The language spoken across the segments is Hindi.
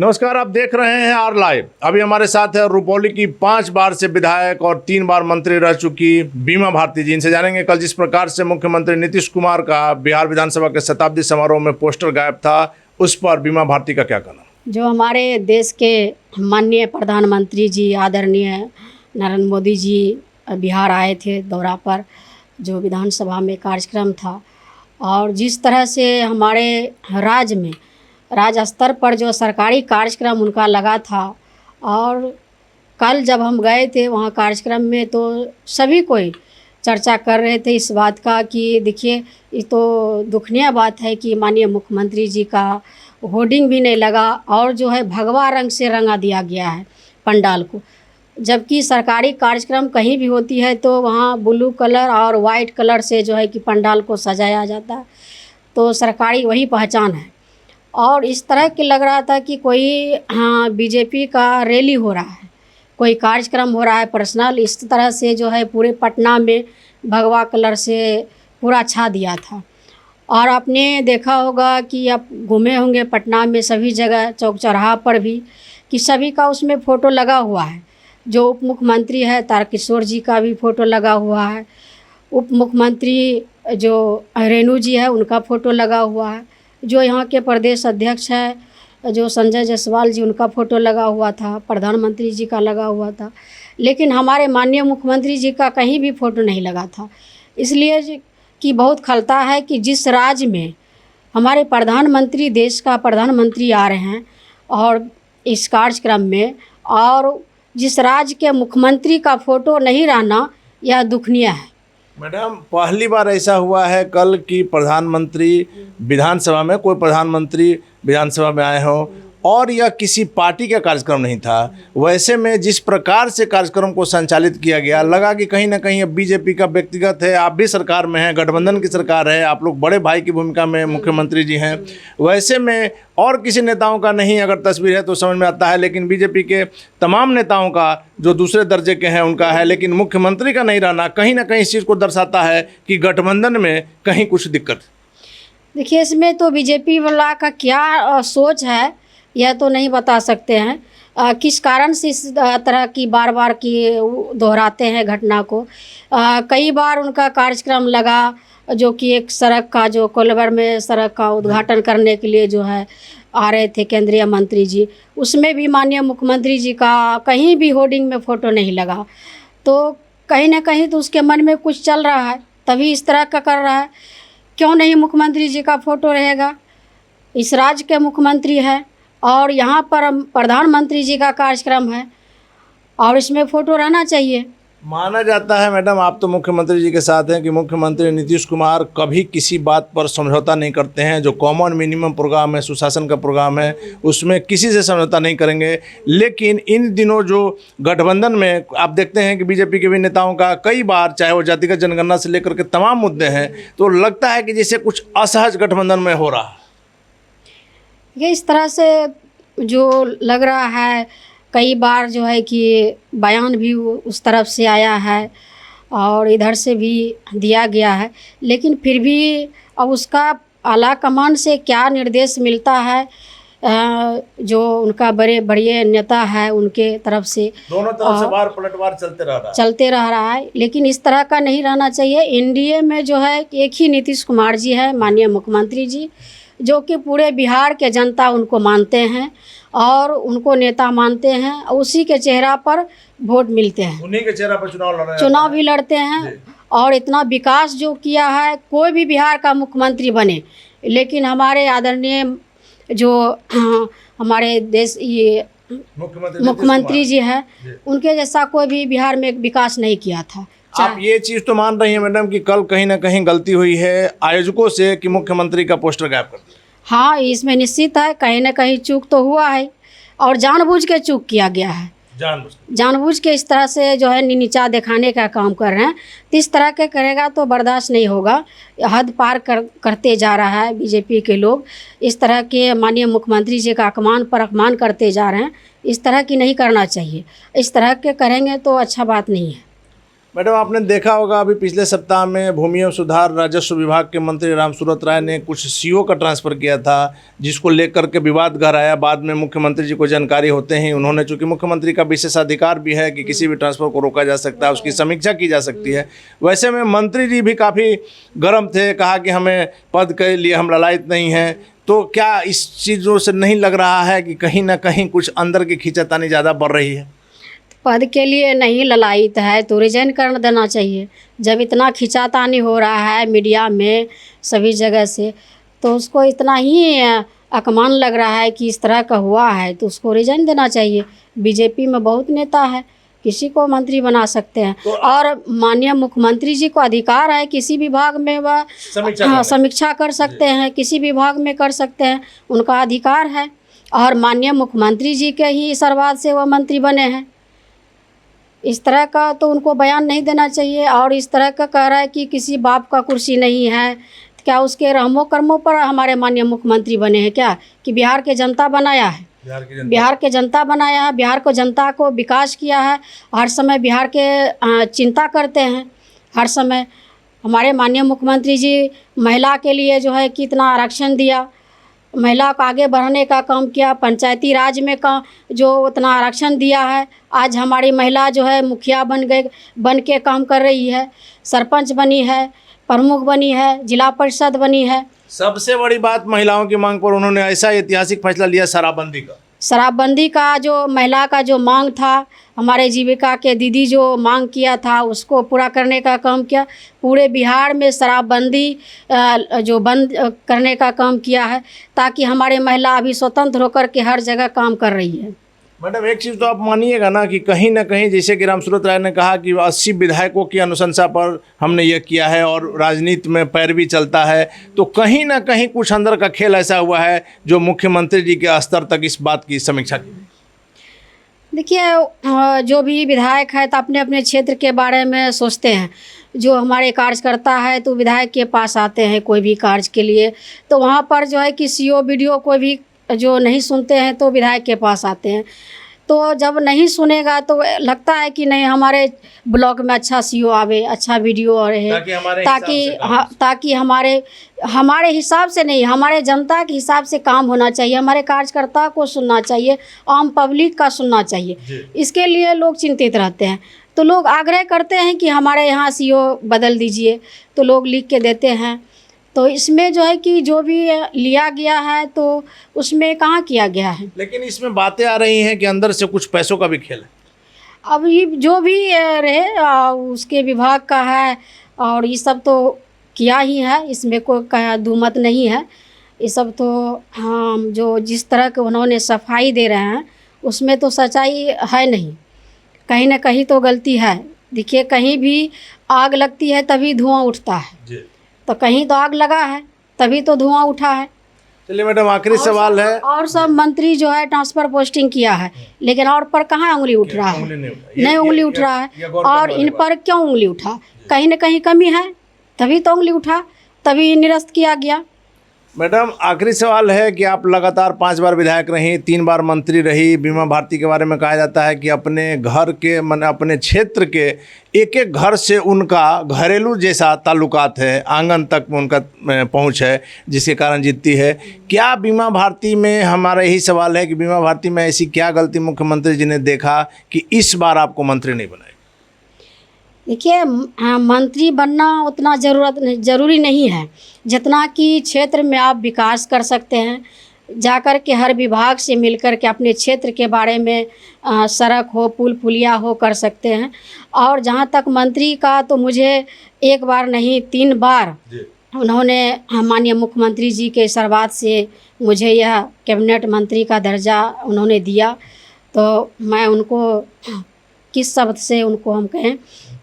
नमस्कार, आप देख रहे हैं आर लाइव। अभी हमारे साथ है रुपौली की 5 बार से विधायक और 3 बार मंत्री रह चुकी बीमा भारती जी। इनसे जानेंगे कल जिस प्रकार से मुख्यमंत्री नीतीश कुमार का बिहार विधानसभा के शताब्दी समारोह में पोस्टर गायब था, उस पर बीमा भारती का क्या कहना। जो हमारे देश के माननीय प्रधानमंत्री जी आदरणीय नरेंद्र मोदी जी बिहार आए थे दौरा पर, जो विधानसभा में कार्यक्रम था, और जिस तरह से हमारे राज्य में राज्य स्तर पर जो सरकारी कार्यक्रम उनका लगा था, और कल जब हम गए थे वहाँ कार्यक्रम में तो सभी कोई चर्चा कर रहे थे इस बात का कि देखिए ये तो दुखनीय बात है कि माननीय मुख्यमंत्री जी का होर्डिंग भी नहीं लगा और जो है भगवा रंग से रंगा दिया गया है पंडाल को, जबकि सरकारी कार्यक्रम कहीं भी होती है तो वहाँ ब्लू कलर और वाइट कलर से जो है कि पंडाल को सजाया जाता है। तो सरकारी वही पहचान है। और इस तरह की लग रहा था कि कोई बीजेपी का रैली हो रहा है, कोई कार्यक्रम हो रहा है पर्सनल, इस तरह से जो है पूरे पटना में भगवा कलर से पूरा छा दिया था। और आपने देखा होगा कि आप घूमे होंगे पटना में सभी जगह चौक चौराहा पर भी कि सभी का उसमें फ़ोटो लगा हुआ है। जो उप मुख्यमंत्री है तारकिशोर जी का भी फ़ोटो लगा हुआ है, उप मुख्यमंत्री जो रेणु जी है उनका फ़ोटो लगा हुआ है, जो यहाँ के प्रदेश अध्यक्ष है जो संजय जायसवाल जी उनका फ़ोटो लगा हुआ था, प्रधानमंत्री जी का लगा हुआ था, लेकिन हमारे माननीय मुख्यमंत्री जी का कहीं भी फ़ोटो नहीं लगा था। इसलिए कि बहुत खलता है कि जिस राज्य में हमारे प्रधानमंत्री, देश का प्रधानमंत्री आ रहे हैं और इस कार्यक्रम में, और जिस राज्य के मुख्यमंत्री का फ़ोटो नहीं रहना, यह दुखनीय है। मैडम, पहली बार ऐसा हुआ है कल की प्रधानमंत्री विधानसभा में, कोई प्रधानमंत्री विधानसभा में आए हों और यह किसी पार्टी का कार्यक्रम नहीं था। वैसे में जिस प्रकार से कार्यक्रम को संचालित किया गया, लगा कि कहीं ना कहीं अब बीजेपी का व्यक्तिगत है, आप भी सरकार में हैं, गठबंधन की सरकार है, आप लोग बड़े भाई की भूमिका में मुख्यमंत्री जी हैं। वैसे में और किसी नेताओं का नहीं अगर तस्वीर है तो समझ में आता है, लेकिन बीजेपी के तमाम नेताओं का जो दूसरे दर्जे के हैं उनका है, लेकिन मुख्यमंत्री का नहीं रहना कहीं ना कहीं इस चीज़ को दर्शाता है कि गठबंधन में कहीं कुछ दिक्कत। देखिए, इसमें तो बीजेपी वाला का क्या सोच है यह तो नहीं बता सकते हैं। किस कारण से इस तरह की बार बार की दोहराते हैं घटना को। कई बार उनका कार्यक्रम लगा जो कि एक सड़क का, जो कोलवर में सड़क का उद्घाटन करने के लिए जो है आ रहे थे केंद्रीय मंत्री जी, उसमें भी माननीय मुख्यमंत्री जी का कहीं भी होर्डिंग में फ़ोटो नहीं लगा। तो कहीं ना कहीं तो उसके मन में कुछ चल रहा है, तभी इस तरह का कर रहा है। क्यों नहीं मुख्यमंत्री जी का फ़ोटो रहेगा? इस राज्य के मुख्यमंत्री है और यहाँ पर प्रधानमंत्री जी का कार्यक्रम है और इसमें फ़ोटो रहना चाहिए। माना जाता है मैडम, आप तो मुख्यमंत्री जी के साथ हैं, कि मुख्यमंत्री नीतीश कुमार कभी किसी बात पर समझौता नहीं करते हैं। जो कॉमन मिनिमम प्रोग्राम है, सुशासन का प्रोग्राम है, उसमें किसी से समझौता नहीं करेंगे। लेकिन इन दिनों जो गठबंधन में आप देखते हैं कि बीजेपी के भी नेताओं का कई बार, चाहे वो जातिगत जनगणना से लेकर के तमाम मुद्दे हैं, तो लगता है कि जैसे कुछ असहज गठबंधन में हो रहा है। ये इस तरह से जो लग रहा है, कई बार जो है कि बयान भी उस तरफ से आया है और इधर से भी दिया गया है, लेकिन फिर भी अब उसका आला कमान से क्या निर्देश मिलता है, जो उनका बड़े नेता है उनके तरफ से, दोनों तरफ से बार पलटवार चलते रह रहा है। लेकिन इस तरह का नहीं रहना चाहिए। एनडीए में जो है एक ही नीतीश कुमार जी है, माननीय मुख्यमंत्री जी, जो कि पूरे बिहार के जनता उनको मानते हैं और उनको नेता मानते हैं, उसी के चेहरा पर वोट मिलते हैं, उन्हीं के चेहरा पर चुनाव भी लड़ते हैं। और इतना विकास जो किया है, कोई भी बिहार का मुख्यमंत्री बने, लेकिन हमारे आदरणीय जो हमारे देश ये मुख्यमंत्री जी है, उनके जैसा कोई भी बिहार में विकास नहीं किया था। आप ये चीज़ तो मान रही हैं मैडम कि कल कहीं ना कहीं गलती हुई है आयोजकों से कि मुख्यमंत्री का पोस्टर गायब कर दिया? हाँ, इसमें निश्चित है कहीं ना कहीं चूक तो हुआ है और जानबूझ के चूक किया गया है। जानबूझ के इस तरह से जो है नीचा दिखाने का काम कर रहे हैं। तो इस तरह के करेगा तो बर्दाश्त नहीं होगा। हद पार करते जा रहा है बीजेपी के लोग। इस तरह के माननीय मुख्यमंत्री जी का अपमान करते जा रहे हैं। इस तरह की नहीं करना चाहिए। इस तरह के करेंगे तो अच्छा बात नहीं है। मैडम, आपने देखा होगा अभी पिछले सप्ताह में भूमि एवं सुधार राजस्व विभाग के मंत्री रामसूरत राय ने कुछ सीओ का ट्रांसफ़र किया था, जिसको लेकर के विवाद घर आया। बाद में मुख्यमंत्री जी को जानकारी होते ही उन्होंने, चूंकि मुख्यमंत्री का विशेषाधिकार भी है कि किसी भी ट्रांसफ़र को रोका जा सकता है, उसकी समीक्षा की जा सकती है। वैसे में मंत्री जी भी काफ़ी गर्म थे, कहा कि हमें पद के लिए हम ललायत नहीं हैं। तो क्या इस चीज़ों से नहीं लग रहा है कि कहीं ना कहीं कुछ अंदर की खींचातानी ज़्यादा बढ़ रही है? पद के लिए नहीं ललायत है तो रिजाइन कर देना चाहिए। जब इतना खिंचातानी हो रहा है मीडिया में सभी जगह से, तो उसको इतना ही अपमान लग रहा है कि इस तरह का हुआ है, तो उसको रिजाइन देना चाहिए। बीजेपी में बहुत नेता है, किसी को मंत्री बना सकते हैं। और माननीय मुख्यमंत्री जी को अधिकार है किसी विभाग में वह समीक्षा कर सकते हैं, किसी विभाग में कर सकते हैं, उनका अधिकार है। और माननीय मुख्यमंत्री जी के ही आशीर्वाद से वह मंत्री बने हैं। इस तरह का तो उनको बयान नहीं देना चाहिए। और इस तरह का कह रहा है कि किसी बाप का कुर्सी नहीं है, क्या उसके रहमो कर्मों पर हमारे माननीय मुख्यमंत्री बने हैं क्या? कि बिहार के जनता बनाया है, बिहार के जनता बनाया है, बिहार को जनता को विकास किया है। हर समय बिहार के चिंता करते हैं। हर समय हमारे माननीय मुख्यमंत्री जी महिला के लिए जो है कितना आरक्षण दिया, महिला को आगे बढ़ाने का काम किया। पंचायती राज में का जो उतना आरक्षण दिया है, आज हमारी महिला जो है मुखिया बन के काम कर रही है, सरपंच बनी है, प्रमुख बनी है, जिला परिषद बनी है। सबसे बड़ी बात, महिलाओं की मांग पर उन्होंने ऐसा ऐतिहासिक फैसला लिया शराबबंदी का। शराबबंदी का जो महिला का जो मांग था, हमारे जीविका के दीदी जो मांग किया था, उसको पूरा करने का काम किया। पूरे बिहार में शराबबंदी जो बंद करने का काम किया है, ताकि हमारे महिला अभी स्वतंत्र होकर के हर जगह काम कर रही है। मैडम, एक चीज़ तो आप मानिएगा ना कि कहीं ना कहीं, जैसे कि रामसूरत राय ने कहा कि 80 विधायकों की अनुशंसा पर हमने ये किया है और राजनीति में पैरवी चलता है, तो कहीं ना कहीं कुछ अंदर का खेल ऐसा हुआ है जो मुख्यमंत्री जी के स्तर तक इस बात की समीक्षा की। देखिए, जो भी विधायक है तो अपने अपने क्षेत्र के बारे में सोचते हैं। जो हमारे कार्यकर्ता है तो विधायक के पास आते हैं कोई भी कार्य के लिए, तो वहाँ पर जो है कि सीओ बीडीओ कोई भी जो नहीं सुनते हैं तो विधायक के पास आते हैं। तो जब नहीं सुनेगा तो लगता है कि नहीं, हमारे ब्लॉक में अच्छा सीओ आवे, अच्छा वीडियो रहे, ताकि हमारे हिसाब से नहीं, हमारे जनता के हिसाब से काम होना चाहिए। हमारे कार्यकर्ता को सुनना चाहिए, आम पब्लिक का सुनना चाहिए। इसके लिए लोग चिंतित रहते हैं। तो लोग आग्रह करते हैं कि हमारे यहाँ सीओ बदल दीजिए, तो लोग लिख के देते हैं। तो इसमें जो है कि जो भी लिया गया है तो उसमें कहाँ किया गया है। लेकिन इसमें बातें आ रही हैं कि अंदर से कुछ पैसों का भी खेल है। अब ये जो भी रहे उसके विभाग का है, और ये सब तो किया ही है, इसमें कोई दुमत नहीं है। ये सब तो हम जो जिस तरह के उन्होंने सफाई दे रहे हैं उसमें तो सच्चाई है नहीं, कहीं ना कहीं तो गलती है। देखिए, कहीं भी आग लगती है तभी धुआं उठता है, तो कहीं तो आग लगा है तभी तो धुआं उठा है। चलिए मैडम, आखिरी सवाल है। और सब मंत्री जो है ट्रांसफर पोस्टिंग किया है, लेकिन और पर कहाँ उंगली उठ रहा है? नहीं उंगली उठ रहा है। और इन पर क्यों उंगली उठा? कहीं ना कहीं कमी है, तभी तो उंगली उठा, तभी निरस्त किया गया। मैडम, आखिरी सवाल है कि आप लगातार 5 बार विधायक रही, 3 बार मंत्री रही। बीमा भारती के बारे में कहा जाता है कि अपने घर के अपने क्षेत्र के एक एक घर से उनका घरेलू जैसा ताल्लुकात है, आंगन तक में उनका पहुंच है, जिसके कारण जीतती है। क्या बीमा भारती में, हमारा यही सवाल है कि बीमा भारती में ऐसी क्या गलती मुख्यमंत्री जी ने देखा कि इस बार आपको मंत्री नहीं बनाए? देखिए, मंत्री बनना उतना ज़रूरी नहीं है जितना कि क्षेत्र में आप विकास कर सकते हैं। जाकर के हर विभाग से मिलकर के अपने क्षेत्र के बारे में सड़क हो, पुल पुलिया हो, कर सकते हैं। और जहाँ तक मंत्री का, तो मुझे 1 बार नहीं 3 बार उन्होंने माननीय मुख्यमंत्री जी के आशीर्वाद से मुझे यह कैबिनेट मंत्री का दर्जा उन्होंने दिया। तो मैं उनको किस शब्द से उनको हम कहें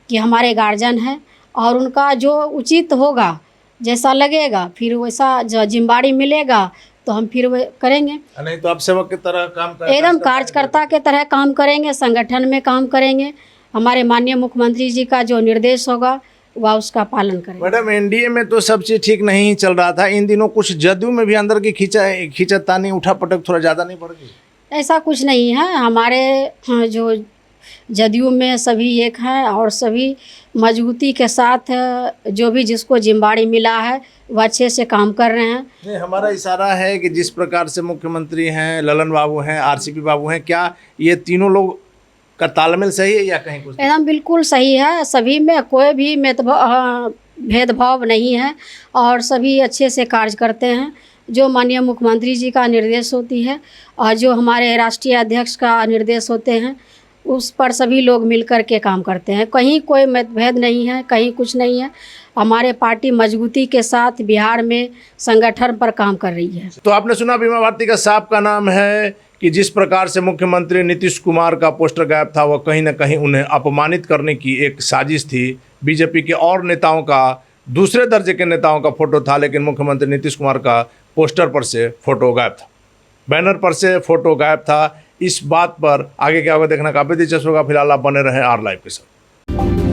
कि हमारे गार्जियन हैं, और उनका जो उचित होगा, जैसा लगेगा, फिर वैसा जो जिम्मेदारी मिलेगा तो हम फिर वो करेंगे। नहीं तो आप सेवक की तरह काम करेंगे, एकदम कार्यकर्ता के तरह काम करेंगे, संगठन में काम करेंगे। हमारे माननीय मुख्यमंत्री जी का जो निर्देश होगा वह उसका पालन करेंगे। मैडम, एनडीए में तो सब चीज़ ठीक नहीं चल रहा था, इन दिनों कुछ जदयू में भी अंदर की खींचतानी, उठा पटक थोड़ा ज़्यादा नहीं पड़ गई? ऐसा कुछ नहीं है। हमारे जो जदयू में सभी एक हैं और सभी मजबूती के साथ जो भी जिसको जिम्मेदारी मिला है वह अच्छे से काम कर रहे हैं। नहीं, हमारा इशारा है कि जिस प्रकार से मुख्यमंत्री हैं, ललन बाबू हैं, आरसीपी बाबू हैं, क्या ये तीनों लोग का तालमेल सही है या कहीं कुछ? एकदम बिल्कुल सही है, सभी में कोई भी भेदभाव नहीं है और सभी अच्छे से कार्य करते हैं। जो माननीय मुख्यमंत्री जी का निर्देश होती है और जो हमारे राष्ट्रीय अध्यक्ष का निर्देश होते हैं उस पर सभी लोग मिलकर के काम करते हैं। कहीं कोई मतभेद नहीं है, कहीं कुछ नहीं है। हमारे पार्टी मजबूती के साथ बिहार में संगठन पर काम कर रही है। तो आपने सुना बीमा भारती का साहब का नाम है कि जिस प्रकार से मुख्यमंत्री नीतीश कुमार का पोस्टर गायब था वह कहीं ना कहीं उन्हें अपमानित करने की एक साजिश थी। बीजेपी के और नेताओं का, दूसरे दर्जे के नेताओं का फोटो था, लेकिन मुख्यमंत्री नीतीश कुमार का पोस्टर पर से फोटो गायब था, बैनर पर से फोटो गायब था। इस बात पर आगे क्या होगा देखना काफ़ी दिलचस्प होगा। फिलहाल आप बने रहें आर लाइव के साथ।